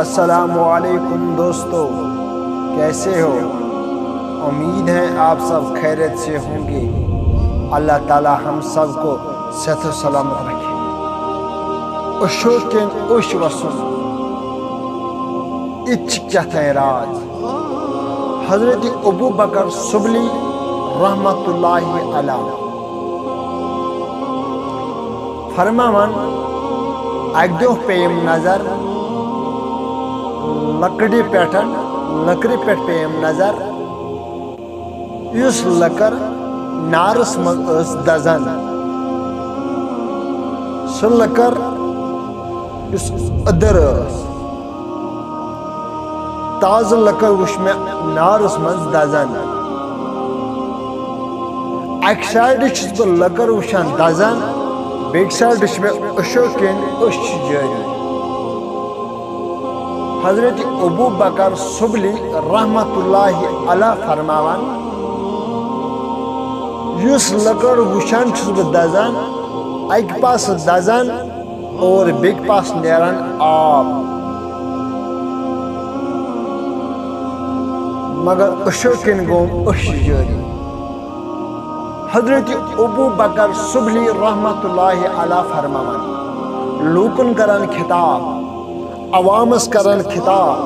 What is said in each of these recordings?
अस्सलामुअलैकुम दोस्तों, कैसे हो? उम्मीद है आप सब खैरियत से होंगे। अल्लाह ताला हम सब को सेहत सलामत रखे। उशोकन उश वसुन इच राज हजरत अबू बकर सुबली रहमतुल्लाहि अलैह फरमावन अक दो पेम नजर लकड़ी पे पेम नजर उस लकर नारस मज दजन सह लकर उस अदर ताज लकर वुश में नारस मज दजन अक साइड बह लकर वुशान दजन बेक साइड में अशोकन उश जारी। हजरत अबू बकर सुबली रहमतुल्लाहि अलैह फरमावन युस लकड़ वुशान बह दजन अक पास दजन और बेक पास नेरान आब, मगर अशोकन गोम उश जारी। हजरत अबू बकर सुबली रहमतुल्लाहि अलैह फरमावन लूकन करन खिताब अवामस करन खिताब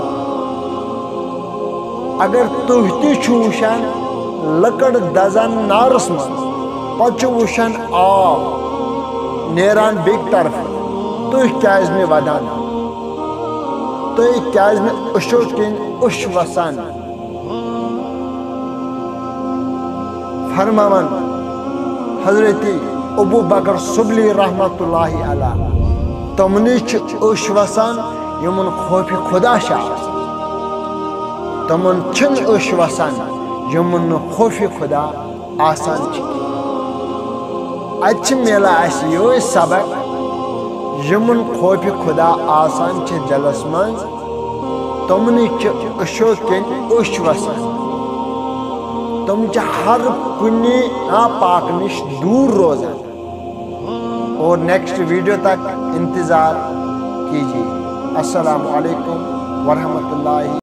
अगर तुह तुशान लकड़ दजन नारस मज पचु वुशान आब नेरान बेक तरफ तुह क्या वदान तुह क्या अशोकन उश वसान। फरमावन हजरत अबू बकर सुबली रहमतुल्लाहि अलैह तमनी उश वसान यमन खौफ खुदा तमन छिन उश वसान यमन खौफ खुदा आसान अच मिला यो सबक यमन खौफ खुदा आसान दिलस मज तमनी अशोकन उश वसान तुम हर कुन्नी नापाक निश दूर रोजान। और नेक्स्ट वीडियो तक इंतज़ार कीजिए। अस्सलामु अलैकुम वरहमतुल्लाहि।